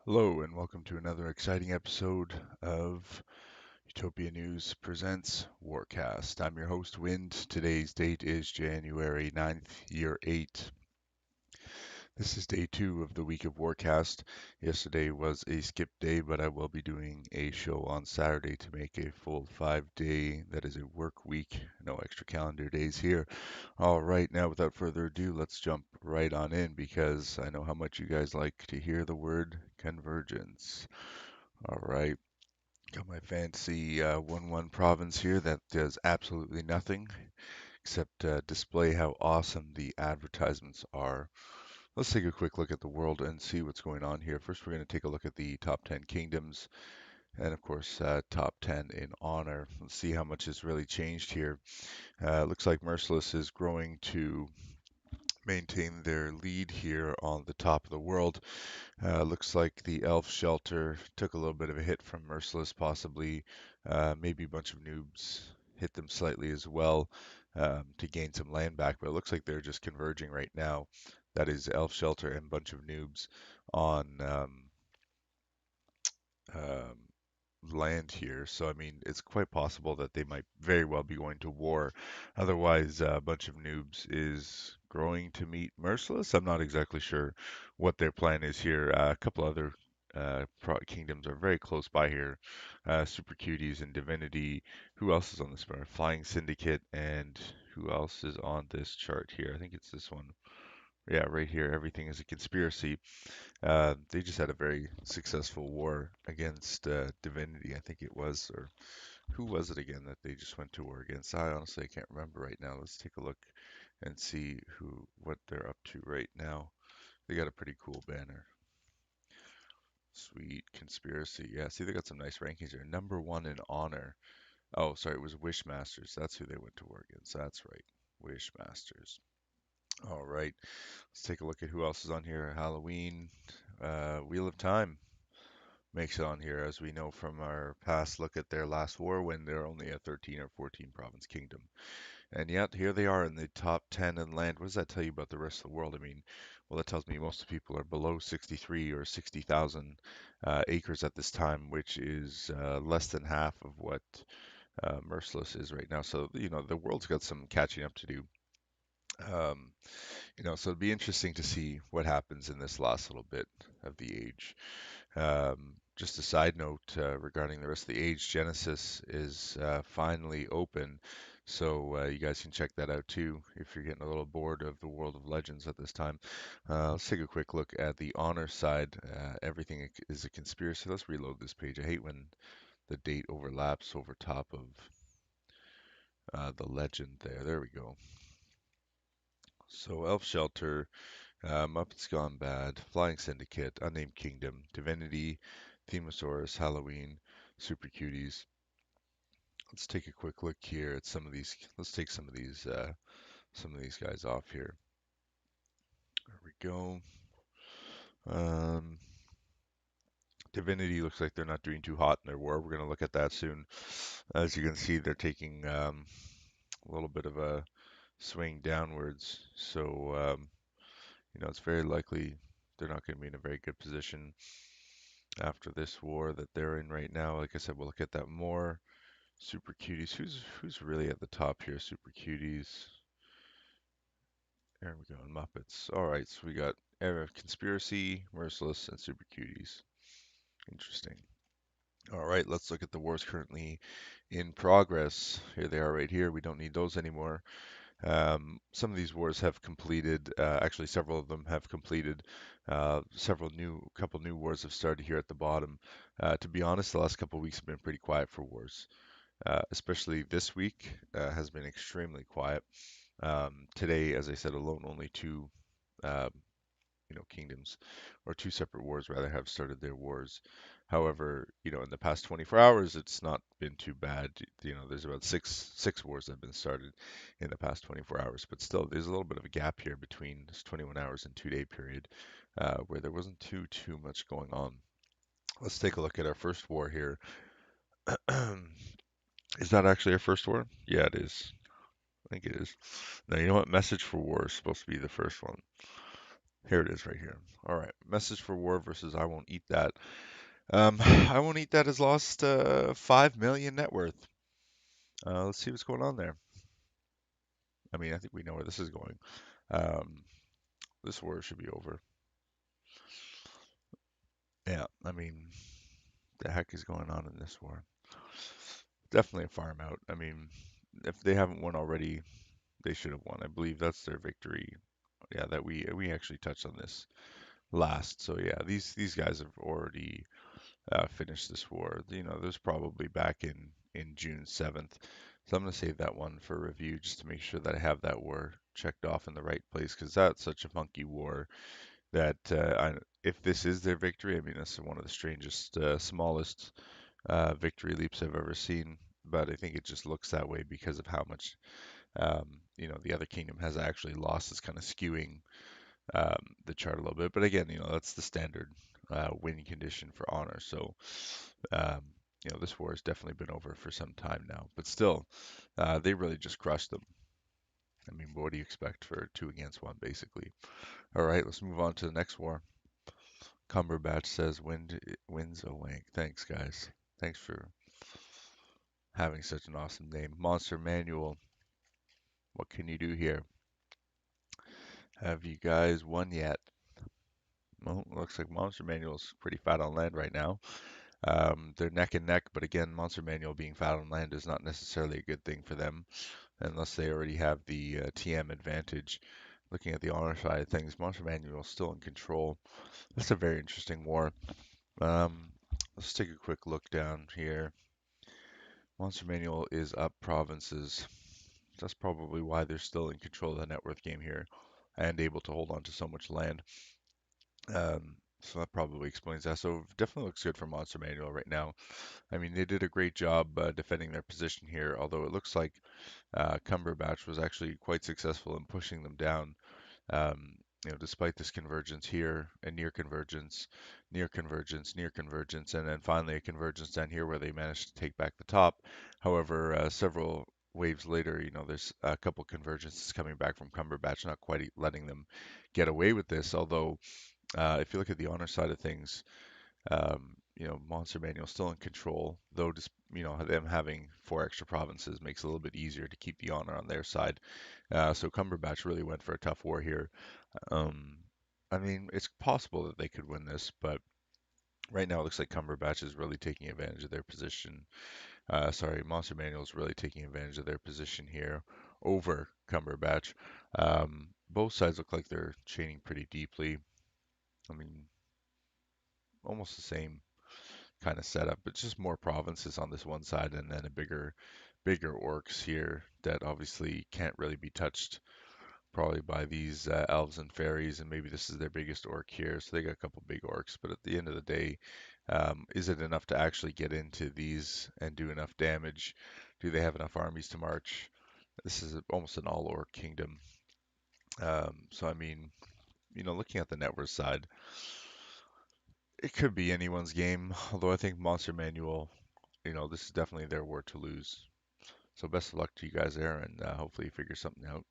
Hello, and welcome to another exciting episode of Utopia News Presents Warcast. I'm your host, Wind. Today's date is January 9th, year 8. This is day 2 of the week of Warcast. Yesterday was a skip day, but I will be doing a show on Saturday to make a full 5-day, that is a work week. No extra calendar days here. All right, now without further ado, let's jump right on in because I know how much you guys like to hear the word convergence. All right. Got my fancy 1-1 province here that does absolutely nothing except display how awesome the advertisements are. Let's take a quick look at the world and see what's going on here. First, we're going to take a look at the top 10 kingdoms and, of course, top 10 in honor. Let's see how much has really changed here. Looks like Merciless is growing to maintain their lead here on the top of the world. Looks like the elf shelter took a little bit of a hit from Merciless, possibly. Maybe a bunch of noobs hit them slightly as well to gain some land back, but it looks like they're just converging right now. That is elf shelter and bunch of noobs on um, land here. So, I mean, it's quite possible that they might very well be going to war. Otherwise, a bunch of noobs is growing to meet Merciless. I'm not exactly sure what their plan is here. A couple other kingdoms are very close by here. Super Cuties and Divinity. Who else is on this chart? Flying Syndicate and who else is on this chart here? I think it's this one. Yeah, right here. Everything is a conspiracy. They just had a very successful war against Divinity, I think it was, or who was it again that they just went to war against? I honestly can't remember right now. Let's take a look and see what they're up to right now. They got a pretty cool banner. Sweet conspiracy. Yeah, see, they got some nice rankings here. Number 1 in honor. Oh, sorry, it was Wishmasters. That's who they went to war against. That's right, Wishmasters. All right, let's take a look at who else is on here. Halloween, Wheel of Time makes it on here, as we know from our past look at their last war when they're only a 13 or 14 province kingdom. And yet here they are in the top 10 in land. What does that tell you about the rest of the world? I mean, well, that tells me most people are below 63 or 60,000 acres at this time, which is less than half of what Merciless is right now. So, the world's got some catching up to do. Um, so it'd be interesting to see what happens in this last little bit of the age. Just a side note regarding the rest of the age, Genesis is finally open, so you guys can check that out too if you're getting a little bored of the World of Legends at this time. Let's take a quick look at the honor side. Everything is a conspiracy. Let's reload this page. I hate when the date overlaps over top of the legend there. There we go. So Elf Shelter, Muppets Gone Bad, Flying Syndicate, Unnamed Kingdom, Divinity, Themosaurus, Halloween, Super Cuties. Let's take a quick look here at some of these. Let's take some of these guys off here. There we go. Um, Divinity looks like they're not doing too hot in their war. We're going to look at that soon. As you can see, they're taking a little bit of a swing downwards. So, it's very likely they're not going to be in a very good position after this war that they're in right now. Like I said, we'll look at that more. Super Cuties. Who's really at the top here? Super Cuties. There we go. And Muppets. All right, so we got Conspiracy, Merciless, and Super Cuties. Interesting. All right, let's look at the wars currently in progress. Here they are right here. We don't need those anymore. Some of these wars have completed. Actually, several of them have completed. Couple new wars have started here at the bottom. To be honest, the last couple of weeks have been pretty quiet for wars. Especially this week has been extremely quiet. Today, as I said, alone only two, uh, kingdoms or two separate wars rather have started their wars. However, in the past 24 hours, it's not been too bad. There's about six wars that have been started in the past 24 hours, but still, there's a little bit of a gap here between this 21 hours and 2-day period where there wasn't too much going on. Let's take a look at our first war here. Is that actually our first war? Yeah, it is. I think it is. Now, you know what? Message for War is supposed to be the first one. Here it is right here. All right. Message for War versus I Won't Eat That. I Won't Eat That has lost 5 million net worth. Let's see what's going on there. I mean, I think we know where this is going. Um, this war should be over. Yeah, I mean, the heck is going on in this war? Definitely a farm out. I mean, if they haven't won already, they should have won. I believe that's their victory. Yeah, that we actually touched on this last. So yeah, these guys have already finished this war. You know, there's probably back in June 7th. So I'm gonna save that one for review just to make sure that I have that war checked off in the right place because that's such a funky war that if this is their victory, I mean, this is one of the strangest, smallest victory leaps I've ever seen. But I think it just looks that way because of how much, the other kingdom has actually lost. Is kind of skewing the chart a little bit. But again, that's the standard win condition for honor. So, um, this war has definitely been over for some time now. But still, they really just crushed them. I mean, what do you expect for two against one, basically? All right, let's move on to the next war. Cumberbatch says, wins a wank. Thanks, guys. Thanks for having such an awesome name. Monster Manual, what can you do here? Have you guys won yet? Well, looks like Monster Manual's pretty fat on land right now. They're neck and neck, but again, Monster Manual being fat on land is not necessarily a good thing for them unless they already have the TM advantage. Looking at the honor side of things, Monster Manual is still in control. That's a very interesting war. Um, let's take a quick look down here. Monster Manual is up provinces. That's probably why they're still in control of the net worth game here and able to hold on to so much land. So that probably explains that. So definitely looks good for Monster Manual right now. I mean, they did a great job defending their position here, although it looks like Cumberbatch was actually quite successful in pushing them down. Despite this convergence here and near convergence, near convergence, near convergence, and then finally a convergence down here where they managed to take back the top. However, several waves later, there's a couple convergences coming back from Cumberbatch, not quite letting them get away with this. Although, if you look at the honor side of things, Monster Manual still in control, though just them having four extra provinces makes it a little bit easier to keep the honor on their side. So Cumberbatch really went for a tough war here. Um, I mean, it's possible that they could win this, but right now it looks like Cumberbatch is really taking advantage of their position. Monster Manual is really taking advantage of their position here over Cumberbatch. Both sides look like they're chaining pretty deeply. I mean, almost the same kind of setup, but just more provinces on this one side and then a bigger orcs here that obviously can't really be touched probably by these elves and fairies, and maybe this is their biggest orc here, so they got a couple big orcs. But at the end of the day, is it enough to actually get into these and do enough damage? Do they have enough armies to march? This is almost an all orc kingdom. So I mean, looking at the net worth side, it could be anyone's game. Although I think Monster Manual, this is definitely their war to lose. So best of luck to you guys there, and hopefully you figure something out.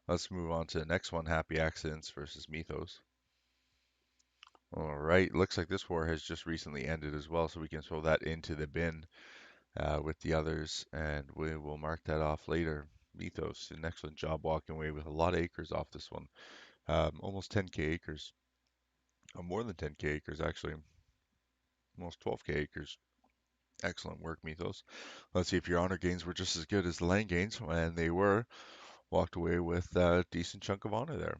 Let's move on to the next one, Happy Accidents versus Mythos. All right, looks like this war has just recently ended as well, so we can throw that into the bin with the others, and we will mark that off later. Mythos did an excellent job walking away with a lot of acres off this one. Almost 10k acres, more than 10k acres actually, almost 12k acres. Excellent work, Mythos. Let's see if your honor gains were just as good as the land gains, and they were. Walked away with a decent chunk of honor there.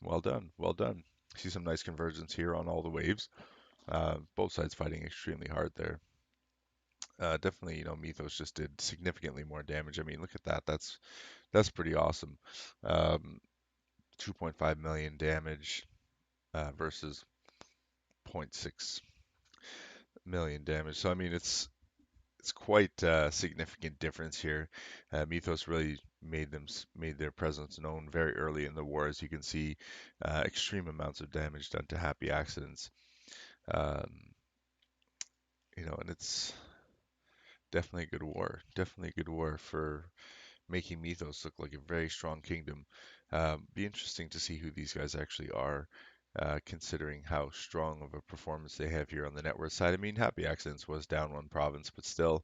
Well done, well done. See some nice convergence here on all the waves. Both sides fighting extremely hard there. Definitely, Mythos just did significantly more damage. I mean, look at that. That's pretty awesome. Um, 2.5 million damage versus zero point 0.6 million damage. So I mean, it's quite a significant difference here. Mythos really made their presence known very early in the war, as you can see, extreme amounts of damage done to Happy Accidents. Um, and it's definitely a good war. Definitely a good war for making Mythos look like a very strong kingdom. Be interesting to see who these guys actually are. considering how strong of a performance they have here on the net worth side. I mean, Happy Accidents was down one province, but still,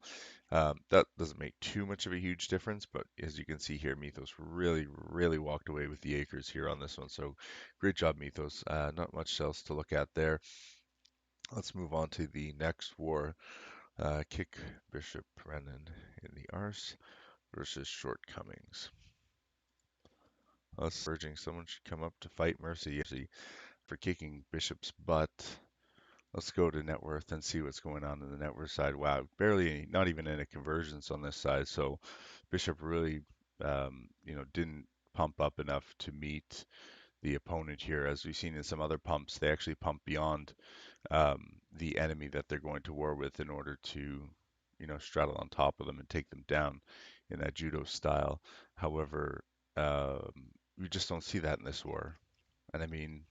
that doesn't make too much of a huge difference. But as you can see here, Mythos really, really walked away with the acres here on this one. So great job, Mythos. Not much else to look at there. Let's move on to the next war. Kick BishopBrennan in the arse versus Shortcomings. Us urging someone should come up to fight Mercy for kicking Bishop's butt. Let's go to net worth and see what's going on in the net worth side. Wow, barely any, not even any conversions on this side. So Bishop really, didn't pump up enough to meet the opponent here. As we've seen in some other pumps, they actually pump beyond the enemy that they're going to war with in order to, straddle on top of them and take them down in that judo style. However, we just don't see that in this war. And I mean,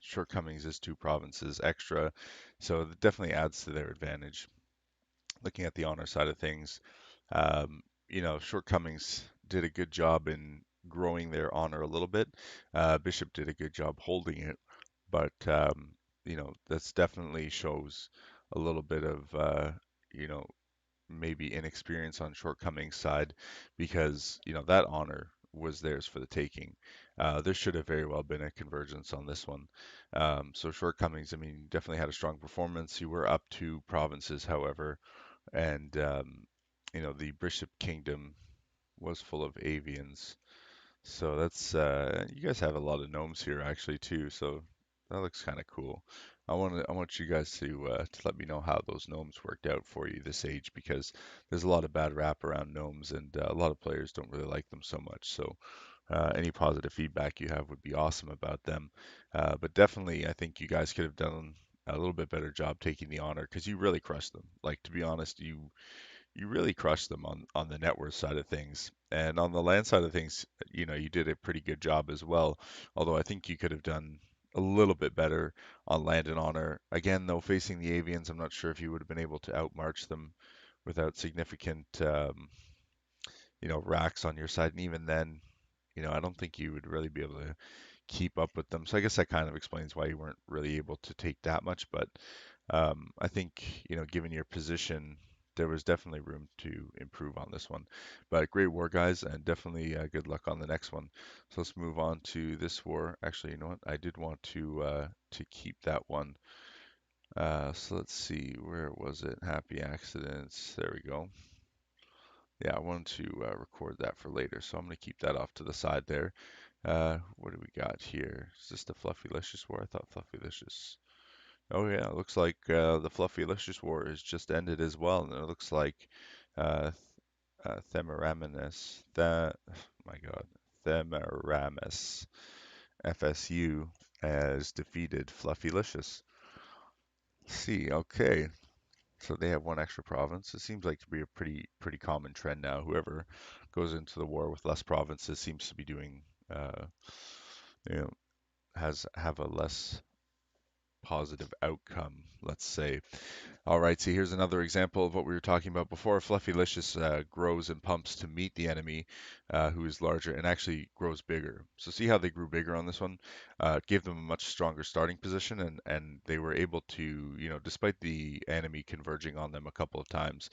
Shortcomings is two provinces extra, so it definitely adds to their advantage. Looking at the honor side of things, Shortcomings did a good job in growing their honor a little bit. Bishop did a good job holding it, but that's definitely shows a little bit of you know maybe inexperience on Shortcomings side because that honor was theirs for the taking. There should have very well been a convergence on this one. So Shortcomings, I mean, definitely had a strong performance. You were up two provinces, however, and the Bishop Kingdom was full of avians. So that's you guys have a lot of gnomes here actually too, so that looks kind of cool. I want you guys to let me know how those gnomes worked out for you this age because there's a lot of bad rap around gnomes and a lot of players don't really like them so much. So any positive feedback you have would be awesome about them. But definitely, I think you guys could have done a little bit better job taking the honor because you really crushed them. Like to be honest, you really crushed them on the net worth side of things. And on the land side of things, you did a pretty good job as well. Although I think you could have done a little bit better on land and honor. Again, though, facing the avians, I'm not sure if you would have been able to outmarch them without significant, racks on your side. And even then, I don't think you would really be able to keep up with them. So I guess that kind of explains why you weren't really able to take that much. But I think, given your position, there was definitely room to improve on this one. But great war, guys, and definitely good luck on the next one. So let's move on to this war. Actually, you know what? I did want to keep that one. So let's see, where was it? Happy accidents. There we go. Yeah, I wanted to record that for later, so I'm going to keep that off to the side there. What do we got here? Is this the Fluffylicious War? I thought Fluffylicious. Oh yeah, it looks like the Fluffylicious War has just ended as well, and it looks like uh, Themaramas, my God, Themaramas FSU has defeated Fluffylicious. Let's see, okay, so they have one extra province. It seems like to be a pretty common trend now. Whoever goes into the war with less provinces seems to be doing, uh, you know, have a less positive outcome, let's say. All right, so here's another example of what we were talking about before. Fluffylicious grows and pumps to meet the enemy, who is larger and actually grows bigger. So see how they grew bigger on this one? It gave them a much stronger starting position, and they were able to, despite the enemy converging on them a couple of times,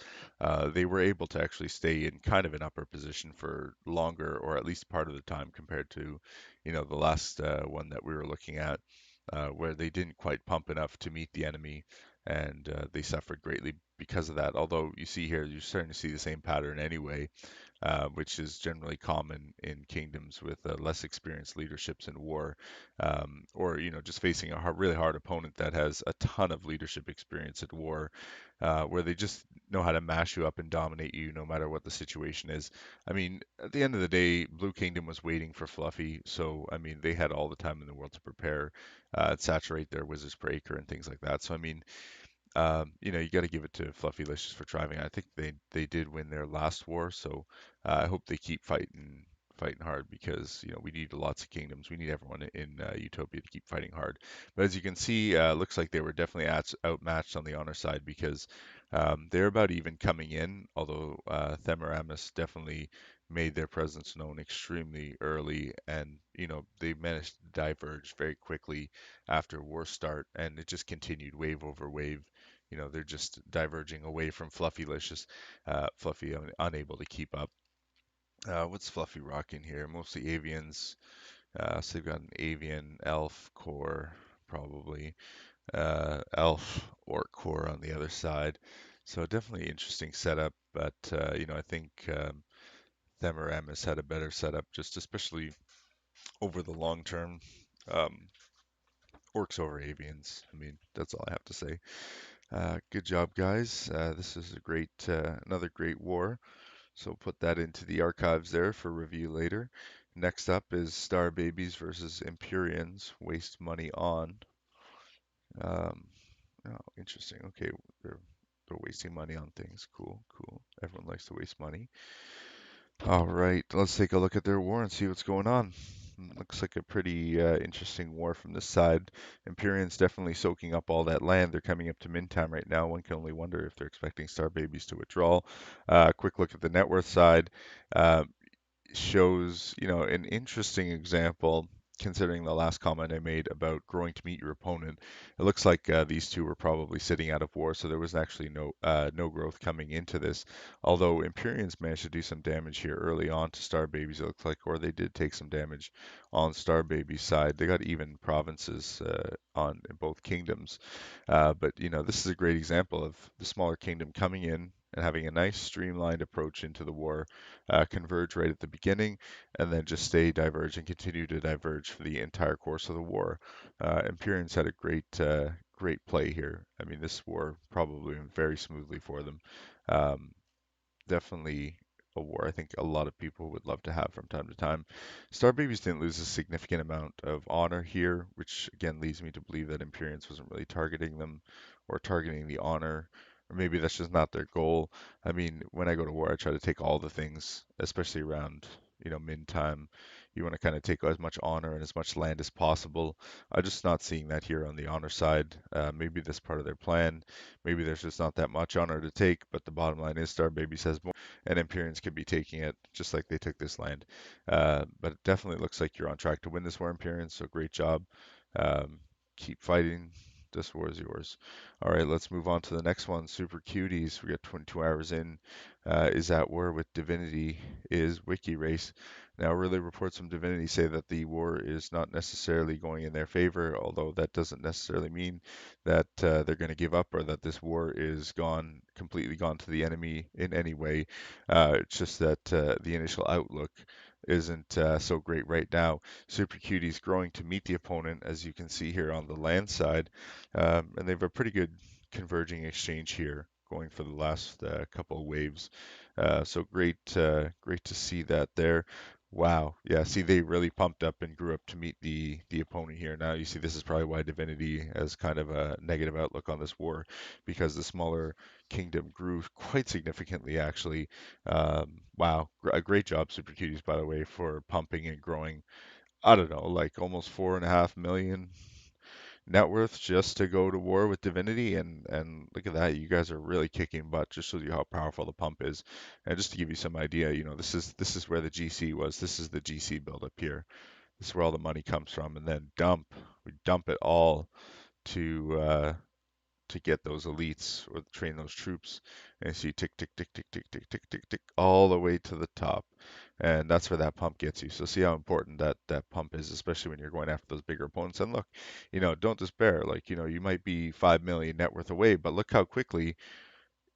they were able to actually stay in kind of an upper position for longer, or at least part of the time compared to, the last one that we were looking at. Where they didn't quite pump enough to meet the enemy, and they suffered greatly because of that. Although you see here, you're starting to see the same pattern anyway, which is generally common in kingdoms with less experienced leaderships in war, or just facing a really hard opponent that has a ton of leadership experience at war, where they just know how to mash you up and dominate you no matter what the situation is. I mean, at the end of the day, Blue Kingdom was waiting for Fluffy, so I mean, they had all the time in the world to prepare, saturate their wizards per acre and things like that. So I mean, you got to give it to Fluffylicious for driving. I think they did win their last war, so I hope they keep fighting hard because we need lots of kingdoms. We need everyone in Utopia to keep fighting hard. But as you can see, looks like they were definitely outmatched on the honor side because they're about even coming in. Although Themaramus definitely made their presence known extremely early, and they managed to diverge very quickly after war start, and it just continued wave over wave. They're just diverging away from Fluffylicious, Fluffy unable to keep up. What's Fluffy rocking here? Mostly avians. So they've got an avian elf core, probably elf orc core on the other side. So definitely interesting setup, but I think Themaramas had a better setup, just especially over the long term. Um, Orcs over avians. I mean, that's all I have to say. Good job, guys. This is another great war. So put that into the archives there for review later. Next up is Star Babies versus Empyreans. Waste money on. Um, oh, interesting. Okay, they're wasting money on things. Cool, cool. Everyone likes to waste money. All right, let's take a look at their war and see what's going on. Looks like a pretty interesting war from this side. Empyreans definitely soaking up all that land. They're coming up to min time right now. One can only wonder if they're expecting Star Babies to withdraw. Quick look at the net worth side. Uh, Shows, an interesting example considering the last comment I made about growing to meet your opponent. It looks like these two were probably sitting out of war, so there was actually no growth coming into this. Although Empyreans managed to do some damage here early on to Star Babies, it looks like, or they did take some damage on Star Babies' side. They got even provinces on in both kingdoms. But this is a great example of the smaller kingdom coming in and having a nice streamlined approach into the war, converge right at the beginning, and then just stay diverge and continue to diverge for the entire course of the war. Empyreans had a great play here. I mean, this war probably went very smoothly for them. Um, Definitely a war I think a lot of people would love to have from time to time. Star Babies didn't lose a significant amount of honor here, which again leads me to believe that Empyreans wasn't really targeting them or targeting the honor, or maybe that's just not their goal. I mean, when I go to war, I try to take all the things, especially around, min time. You want to kind of take as much honor and as much land as possible. I'm just not seeing that here on the honor side. Maybe that's part of their plan. Maybe there's just not that much honor to take, but the bottom line is Star Babies has more, and Empyreans could be taking it just like they took this land. But it definitely looks like you're on track to win this war, Empyreans, so great job. Um, Keep fighting. This war is yours. All right, let's move on to the next one. Super Cuties. We got 22 hours in. Is at war with Divinity. Is Wikirace. Now, early reports from Divinity say that the war is not necessarily going in their favor, although that doesn't necessarily mean that they're going to give up or that this war is completely gone to the enemy in any way. It's just that the initial outlook isn't so great right now. Super Cuties growing to meet the opponent, as you can see here on the land side, and they have a pretty good converging exchange here going for the last couple of waves. So great to see that there. Wow. Yeah, see, they really pumped up and grew up to meet the opponent here. Now you see this is probably why Divinity has kind of a negative outlook on this war, because the smaller kingdom grew quite significantly, actually. Wow, a great job, Super Cuties, by the way, for pumping and growing. I don't know, like almost 4.5 million net worth just to go to war with Divinity, and look at that, you guys are really kicking butt. Just shows you how powerful the pump is. And just to give you some idea, this is where the GC was. This is the GC build up here. This is where all the money comes from, and then we dump it all to get those elites or train those troops. And you see tick, tick, tick, tick, tick, tick, tick, tick, tick, all the way to the top. And that's where that pump gets you. So see how important that pump is, especially when you're going after those bigger opponents. And look, don't despair. Like, you might be 5 million net worth away, but look how quickly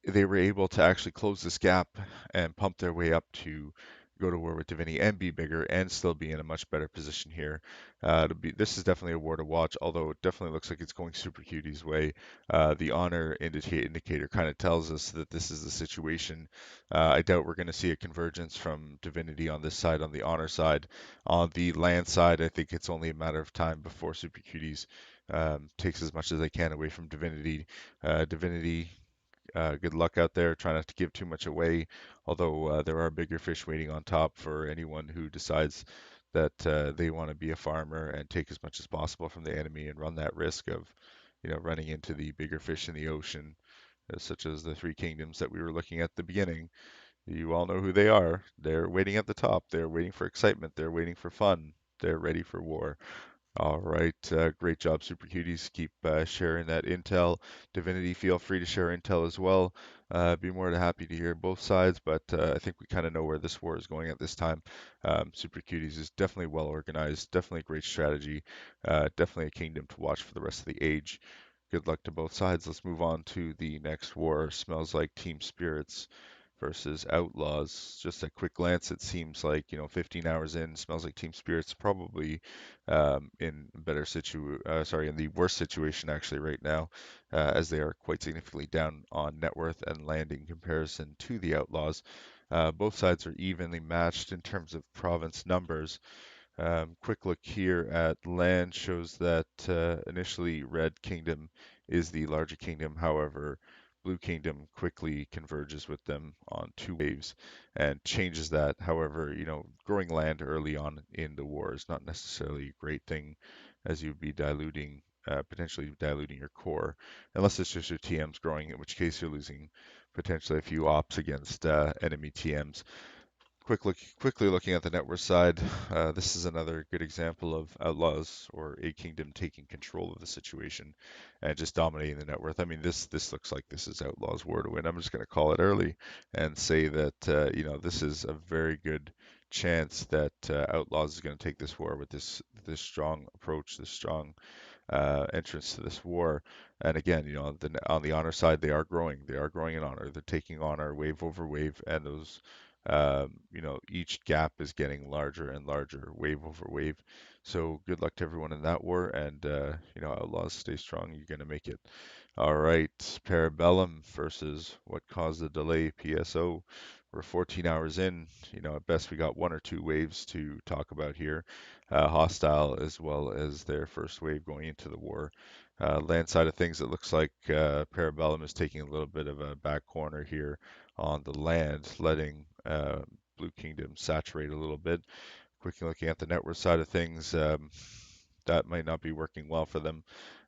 they were able to actually close this gap and pump their way up to go to war with Divinity and be bigger and still be in a much better position here. This is definitely a war to watch, although it definitely looks like it's going Super Cutie's way. The honor indicator kind of tells us that this is the situation. I doubt we're going to see a convergence from Divinity on this side, on the honor side. On the land side, I think it's only a matter of time before Super Cuties takes as much as they can away from Divinity. Divinity, good luck out there. Try not to give too much away, although there are bigger fish waiting on top for anyone who decides that they want to be a farmer and take as much as possible from the enemy and run that risk of, running into the bigger fish in the ocean, such as the three kingdoms that we were looking at the beginning. You all know who they are. They're waiting at the top. They're waiting for excitement. They're waiting for fun. They're ready for war. All right, great job, Super Cuties. Keep sharing that intel. Divinity, feel free to share intel as well. Be more than happy to hear both sides, but I think we kind of know where this war is going at this time. Super Cuties is definitely well organized, definitely a great strategy, definitely a kingdom to watch for the rest of the age. Good luck to both sides. Let's move on to the next war. Smells like Team Spirits versus Outlaws. Just a quick glance, it seems like, 15 hours in, smells like Team Spirits probably in in the worst situation actually right now, as they are quite significantly down on net worth and land in comparison to the Outlaws. Both sides are evenly matched in terms of province numbers. Quick look here at land shows that initially Red Kingdom is the larger kingdom. However, Blue Kingdom quickly converges with them on two waves and changes that. However, growing land early on in the war is not necessarily a great thing, as you'd be potentially diluting your core, unless it's just your TMs growing, in which case you're losing potentially a few ops against enemy TMs. Quickly looking at the network side, this is another good example of Outlaws or a kingdom taking control of the situation and just dominating the net worth. I mean, this looks like this is Outlaws' war to win. I'm just going to call it early and say that this is a very good chance that Outlaws is going to take this war with this strong approach, this strong entrance to this war. And again, on the honor side, they are growing. They are growing in honor. They're taking honor wave over wave, and those, each gap is getting larger and larger, wave over wave. So good luck to everyone in that war, and Outlaws, stay strong. You're gonna make it. All right, Parabellum versus what caused the delay, PSO. We're 14 hours in. At best we got one or two waves to talk about here, hostile as well as their first wave going into the war. Land side of things, it looks like Parabellum is taking a little bit of a back corner here on the land, letting Blue Kingdom saturate a little bit. Quickly looking at the network side of things, that might not be working well for them.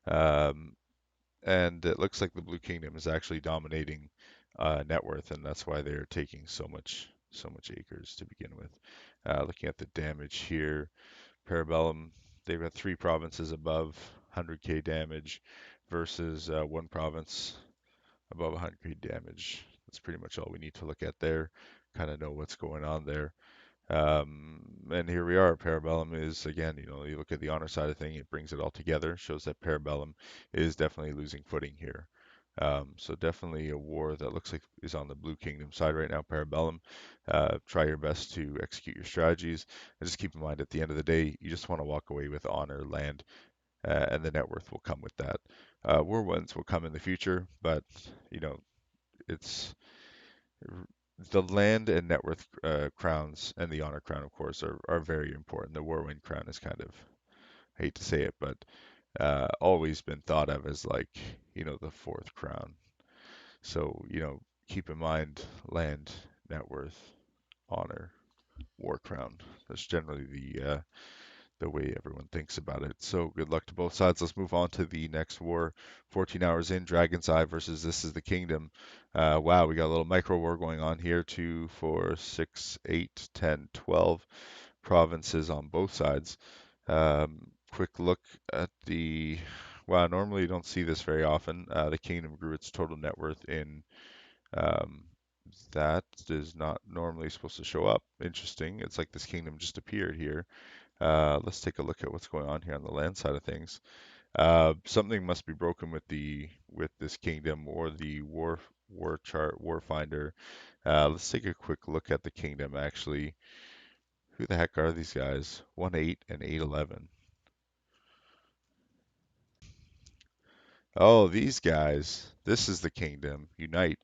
Um, and it looks like the Blue Kingdom is actually dominating net worth, and that's why they're taking so much acres to begin with. Looking at the damage here, Parabellum, they've got three provinces above 100k damage versus one province above 100k damage. That's pretty much all we need to look at there. Kind of know what's going on there. And here we are. Parabellum is, again, you look at the honor side of thing, it brings it all together, shows that Parabellum is definitely losing footing here. So definitely a war that looks like is on the Blue Kingdom side right now, Parabellum. Try your best to execute your strategies. And just keep in mind, at the end of the day, you just want to walk away with honor, land, and the net worth will come with that. War wins will come in the future, but, it's the land and net worth crowns and the honor crown, of course, are very important. The Warwind crown is kind of, I hate to say it, but always been thought of as like, the fourth crown. So, keep in mind land, net worth, honor, war crown. That's generally the way everyone thinks about it. So good luck to both sides. Let's move on to the next war. 14 hours in, Dragon's Eye versus This is the Kingdom. Wow, we got a little micro war going on here. 2, 4, 6, 8, 10, 12 provinces on both sides. Quick look at the. Wow, normally you don't see this very often. The kingdom grew its total net worth in. Um, that is not normally supposed to show up. Interesting. It's like this kingdom just appeared here. Let's take a look at what's going on here on the land side of things. Something must be broken with this kingdom or the war chart war finder. Let's take a quick look at the kingdom actually. Who the heck are these guys? 1-8 and 8-11. Oh, these guys. This is the kingdom. Unite.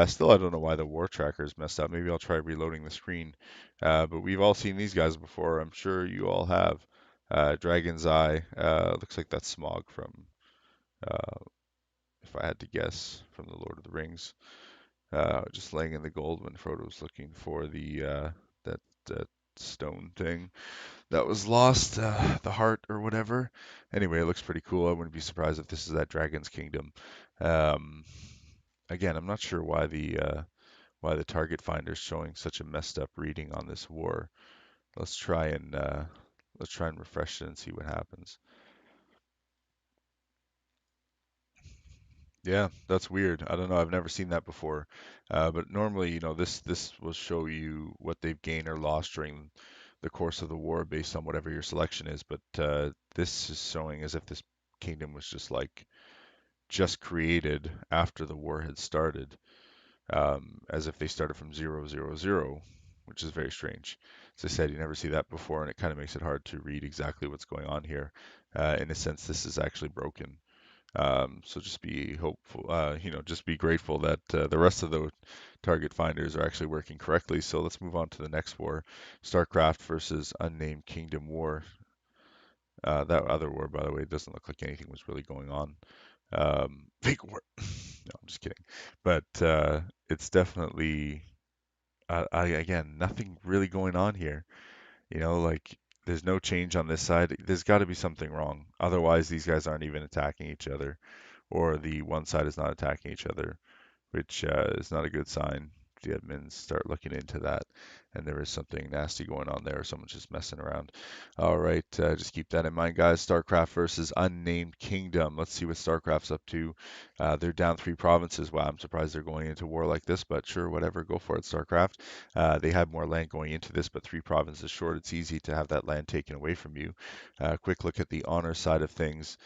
Still, I don't know why the war tracker is messed up. Maybe I'll try reloading the screen. But we've all seen these guys before. I'm sure you all have. Dragon's Eye. Looks like that's Smog from, uh, if I had to guess, from the Lord of the Rings. Just laying in the gold when Frodo's looking for that stone thing that was lost, the heart or whatever. Anyway, it looks pretty cool. I wouldn't be surprised if this is that Dragon's Kingdom. Um, Again, I'm not sure why the target finder is showing such a messed up reading on this war. Let's try and refresh it and see what happens. Yeah, that's weird. I don't know. I've never seen that before. But normally, this will show you what they've gained or lost during the course of the war based on whatever your selection is. But this is showing as if this kingdom was just created after the war had started, as if they started from 000, which is very strange. As I said, you never see that before, and it kind of makes it hard to read exactly what's going on here. In a sense, this is actually broken. So just be hopeful, just be grateful that the rest of the target finders are actually working correctly. So let's move on to the next war, StarCraft versus Unnamed Kingdom War. That other war, by the way, doesn't look like anything was really going on. Fake war. No, I'm just kidding. But it's definitely, again, nothing really going on here. Like there's no change on this side. There's got to be something wrong. Otherwise, these guys aren't even attacking each other, or the one side is not attacking each other, which is not a good sign. The admins start looking into that, and there is something nasty going on there. Someone's just messing around. All right, just keep that in mind, guys. StarCraft versus Unnamed Kingdom. Let's see what StarCraft's up to. They're down 3 provinces. Wow, I'm surprised they're going into war like this, but sure, whatever. Go for it, StarCraft. They had more land going into this, but 3 provinces short. It's easy to have that land taken away from you. Quick look at the honor side of things.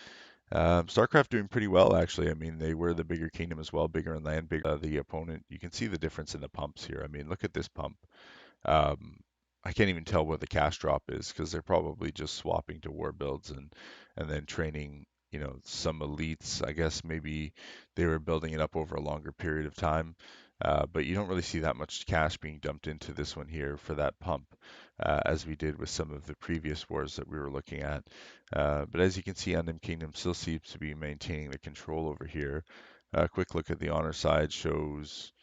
StarCraft doing pretty well, actually. I mean, they were the bigger kingdom as well, bigger in land, bigger the opponent. You can see the difference in the pumps here. I mean, look at this pump. Um, I can't even tell where the cash drop is because they're probably just swapping to war builds and then training, some elites. I guess maybe they were building it up over a longer period of time. But you don't really see that much cash being dumped into this one here for that pump, as we did with some of the previous wars that we were looking at. But as you can see, Unnamed Kingdom still seems to be maintaining the control over here. A quick look at the honor side shows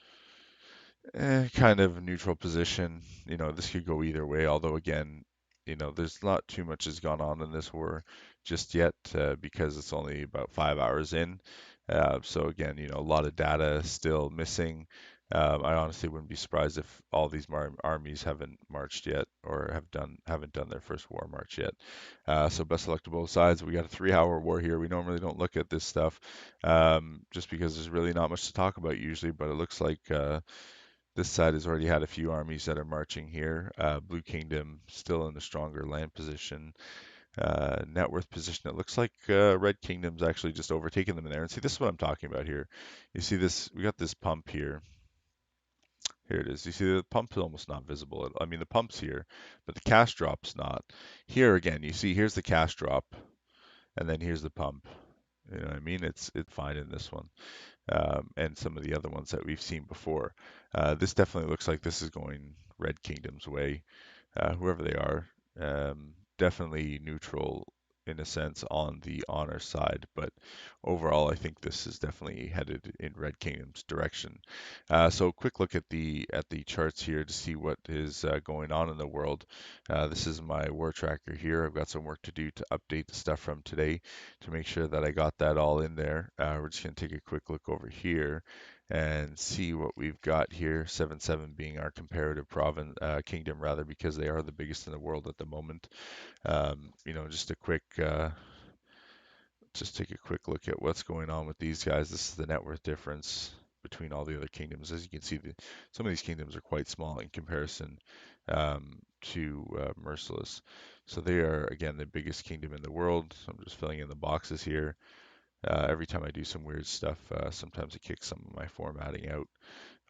kind of neutral position. This could go either way, although again, there's not too much has gone on in this war just yet, because it's only about 5 hours in. So again, a lot of data still missing. I honestly wouldn't be surprised if all these armies haven't marched yet or haven't done their first war march yet. So best of luck to both sides. We got a 3-hour war here. We normally don't look at this stuff, just because there's really not much to talk about usually, but it looks like this side has already had a few armies that are marching here. Blue Kingdom still in the stronger land position, net worth position. It looks like Red Kingdom's actually just overtaken them in there. And see, this is what I'm talking about here. You see this? We got this pump here. Here it is. You see the pump is almost not visible. I mean, the pump's here, but the cash drop's not. Here again, you see here's the cash drop, and then here's the pump. You know what I mean? It's fine in this one. And some of the other ones that we've seen before. This definitely looks like this is going Red Kingdom's way, whoever they are. Definitely neutral in a sense on the honor side, but overall, I think this is definitely headed in Red Kingdom's direction. So, quick look at the charts here to see what is going on in the world. This is my war tracker here. I've got some work to do to update the stuff from today to make sure that I got that all in there. We're just going to take a quick look over here and see what we've got here. 7-7 being our comparative province, kingdom rather, because they are the biggest in the world at the moment. Just a quick, just take a quick look at what's going on with these guys. This is the net worth difference between all the other kingdoms. As you can see, some of these kingdoms are quite small in comparison, to Merciless. So they are, again, the biggest kingdom in the world. So I'm just filling in the boxes here. Every time I do some weird stuff, sometimes it kicks some of my formatting out.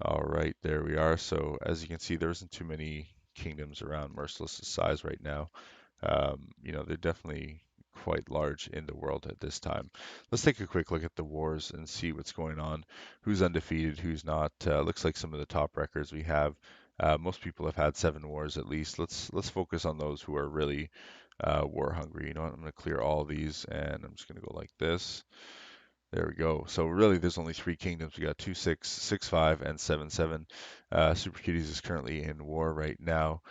All right, there we are. So as you can see, there isn't too many kingdoms around Merciless's size right now. They're definitely quite large in the world at this time. Let's take a quick look at the wars and see what's going on. Who's undefeated, who's not. Looks like some of the top records we have. Most people have had 7 wars at least. Let's focus on those who are really war hungry. You know what? I'm going to clear all these, and I'm just going to go like this. There we go. So really, there's only 3 kingdoms. We got 2-6, 6-5, and 7-7. Super Cuties is currently in war right now.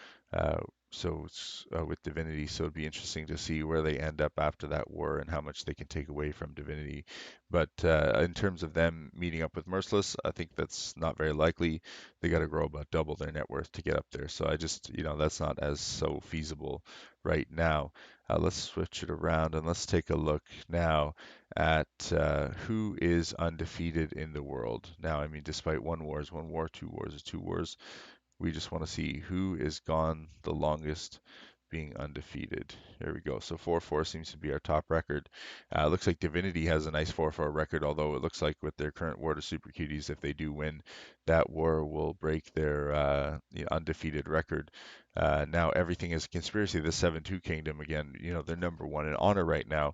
so it's with Divinity. So it'd be interesting to see where they end up after that war and how much they can take away from Divinity. But in terms of them meeting up with Merciless, I think that's not very likely. They got to grow about double their net worth to get up there. So I just, that's not as so feasible right now. Let's switch it around and let's take a look now at who is undefeated in the world. Now, I mean, despite one war is one war, two wars is two wars. We just want to see who is gone the longest being undefeated. There we go. So 4-4 seems to be our top record. Looks like Divinity has a nice 4-4 record, although it looks like with their current war to Super Cuties, if they do win, that war will break their undefeated record. Now everything is a conspiracy. The 7-2 Kingdom, again, they're number one in honor right now.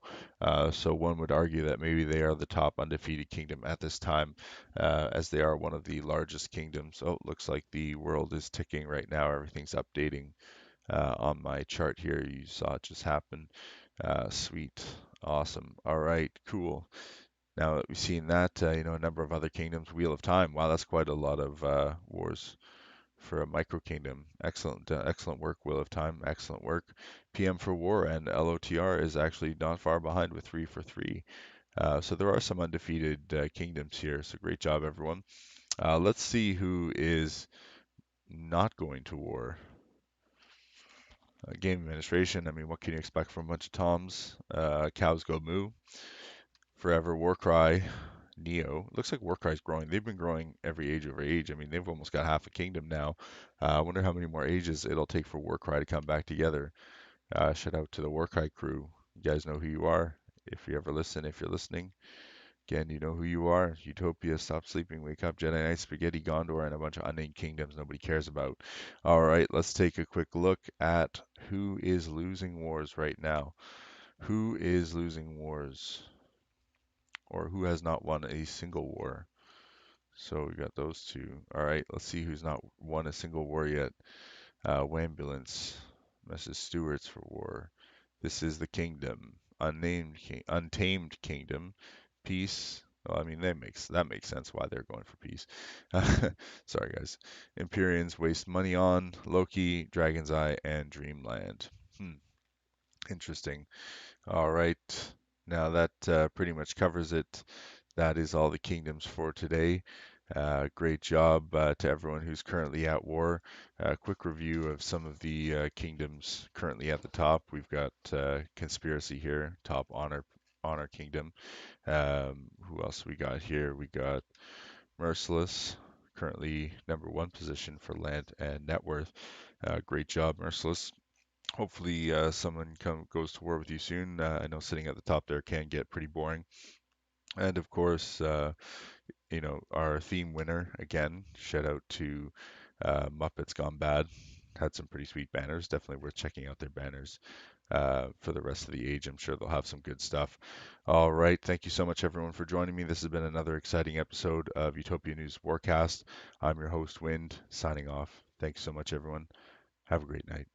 So one would argue that maybe they are the top undefeated kingdom at this time, as they are one of the largest kingdoms. Oh, looks like the world is ticking right now. Everything's updating on my chart here. You saw it just happen. Sweet. Awesome. All right, cool. Now that we've seen that, a number of other kingdoms. Wheel of Time. Wow, that's quite a lot of wars for a micro kingdom. Excellent, excellent work, Wheel of Time. Excellent work. PM for War and LOTR is actually not far behind with 3 for 3. So there are some undefeated kingdoms here. So great job, everyone. Let's see who is not going to war. Game administration. I mean, what can you expect from a bunch of Toms? Cows go moo. Forever Warcry. Neo. Looks like Warcry's growing. They've been growing every age over age. I mean, they've almost got half a kingdom now. I wonder how many more ages it'll take for Warcry to come back together. Shout out to the Warcry crew. You guys know who you are. If you ever listen, if you're listening. Again, you know who you are. Utopia, Stop Sleeping, Wake Up, Jedi Knight, Spaghetti, Gondor, and a bunch of unnamed kingdoms nobody cares about. All right, let's take a quick look at who is losing wars right now. Who is losing wars? Or who has not won a single war? So we got those two. All right, let's see who's not won a single war yet. Wambulance, Mrs. Stewart's for war. This is the kingdom. Untamed kingdom. Peace. Well, I mean, that makes sense why they're going for peace. Sorry, guys. Empyreans waste money on Loki, Dragon's Eye, and Dreamland. Interesting. All right. Now that pretty much covers it. That is all the kingdoms for today. Great job to everyone who's currently at war. Quick review of some of the kingdoms currently at the top. We've got Conspiracy here, top honor kingdom. Who else we got here? We got Merciless, currently number one position for land and net worth. Great job, Merciless. Hopefully, someone goes to war with you soon. I know sitting at the top there can get pretty boring. And of course, our theme winner again. Shout out to Muppets Gone Bad. Had some pretty sweet banners. Definitely worth checking out their banners for the rest of the age. I'm sure they'll have some good stuff. All right. Thank you so much, everyone, for joining me. This has been another exciting episode of Utopia News Warcast. I'm your host, Wind, signing off. Thanks so much, everyone. Have a great night.